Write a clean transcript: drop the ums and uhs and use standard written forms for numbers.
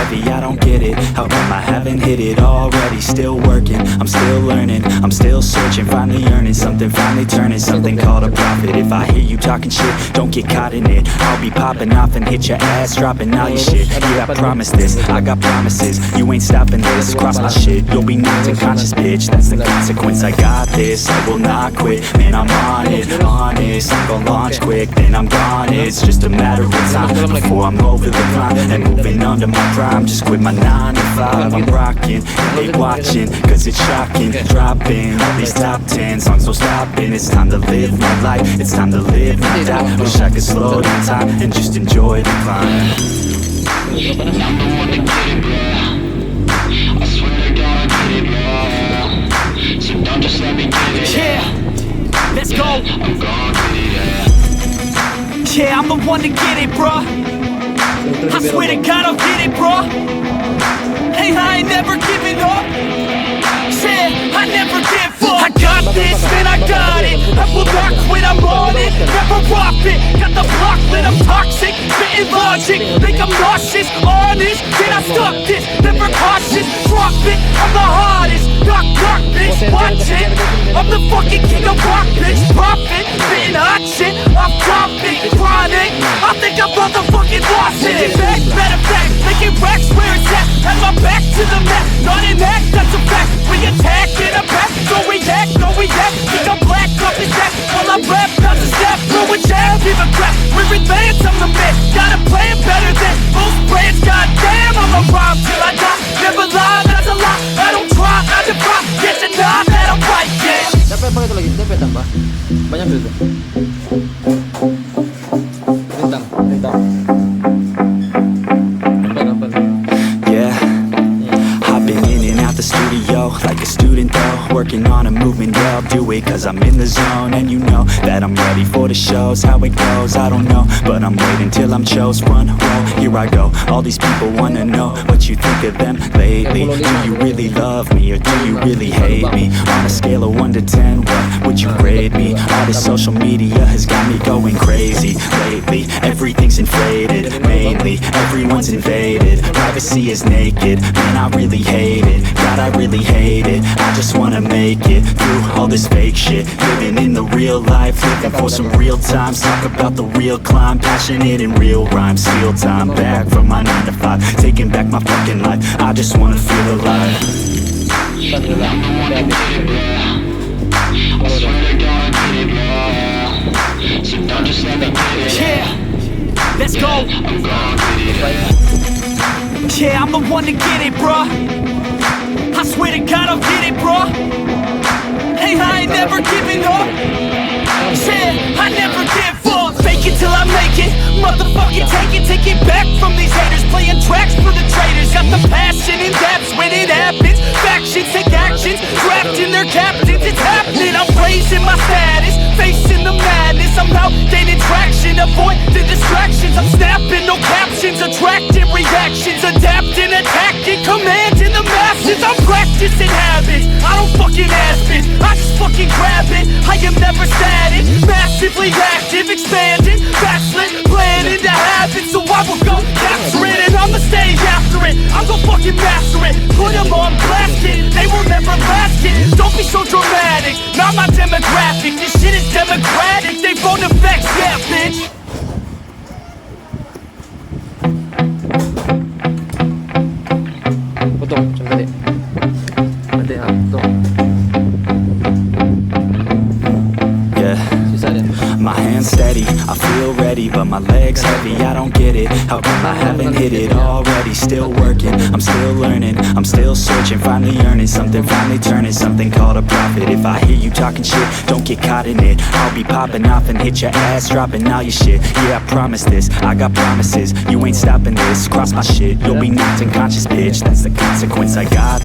heavy, I don't get it. How come I haven't hit it already? Still working, I'm still learning, I'm still searching, finally earning something, finally turning something called a profit. If I hear you talking shit, don't get caught in it. I'll be popping off and hit your ass, dropping all your shit. Yeah, I promise this, I got promises. You ain't stopping this, cross my shit, you'll be knocked unconscious, bitch. That's the consequence, I got this, I will not quit. Man, I'm on it, honest, I'm gon' launch quick, then I'm gone. It's just a matter of time before I'm over the climb and moving under my prime. Just quit my 9 to 5, I'm rocking, they watching, cause it's shocking. Dropping all these top 10 songs, no stopping. It's time to live my life, it's time to live, not die. Wish I could slow down time and just enjoy the climb. I'm the one to get it, bro. I swear to God, I get it, bro. So don't just let me get it. Yeah, let's go. I'm gon' get it, yeah. Yeah, I'm the one to get it, bro. I swear to God, I'll get it, bro. Hey, I ain't never giving up. Yeah, I never give up. I got this, man, I got it. I will not quit, I'm on it. Never profit, got the block lit, I'm toxic. Spitting logic, think I'm nauseous. Honest, can I stop this? Never cautious, drop it. I'm the hardest, knock, knock, bitch, watch it. I'm the fucking king of rock, bitch, profit. Spitting hot shit, off topic, chronic. I think I'm motherfucking lost it. Back, matter of fact, making racks where it's at. Have my back to the mat, not an act, that's a fact. We attack in a back, so we act, no we act. Think I'm black, up his back, while I rap, not to snap. Throw a jab, give a crap, we're advanced, I'm the man. Gotta play it better than most brands, goddamn. I'm a rhyme till I die, never lie, that's a lie. I don't try, I defy, get denied that I'm right, yeah. Dapat pakai itu lagi, dapat tambah. Banyak dulu. Rintang, rintang. Yeah, I've been in and out the studio like a student though, working on a movement, yeah, I'll do it cause I'm in the zone. And you know that I'm ready for the shows, how it goes, I don't know, but I'm waiting till I'm chose. Front row, here I go, all these people wanna know what you think of them lately. Do you really love me or do you really hate me? On a scale of 1 to 10, what would you grade me? All this social media has got me going crazy lately. Everything's inflated, mainly everyone's invaded. Privacy is naked, man, I really hate it. God, I really hate it. I just wanna make it through all this fake shit. Living in the real life, living for some real times. Talk about the real climb, passionate in real rhymes. Steal time back from my 9 to 5, taking back my fucking life. I just wanna feel alive. I'm the one to get it, bro. I swear to God, I get it, bro. So don't just let me get it. Yeah, let's go. I'm gon' get it, yeah. Yeah, I'm the one to get it, bro. I swear to God, I'll get it, bro. Hey, I ain't never giving up. Yeah, I never give up. Fake it till I make it. Motherfucking take it back from these haters. Playing tracks for the traitors. Got the passion in depths when it happens. Factions take actions, drafting their captains. It's happening, I'm raising my status, facing the madness. I'm out gaining traction, avoid the distractions. I'm snapping, no captions, attracting reactions. Adapting, attacking, commanding the masses. I'm practicing habits, I don't fucking ask bitch, I just fucking grab it. I am never static, massively active, expanding, backslid, planning to have it. So I will go capture it and I'ma stay after it. I'm gon' fucking master it, put them on blast it. They will never last it, don't be so dramatic. Not my demographic, this shit is democratic. They vote effects, yeah bitch. Potong, sandali. Nanti ha, potong. Yeah, Sisa din. my hands steady, I feel ready, but my legs heavy, I don't get it. How come I haven't hit it already? Still working, I'm still learning, I'm still searching, finally earning something, finally turning something called a profit. If I hear you talking shit, don't get caught in it. I'll be popping off and hit your ass, dropping all your shit. Yeah, I promise this, I got promises. You ain't stopping this, cross my shit, you'll be knocked unconscious, bitch. That's the consequence, I got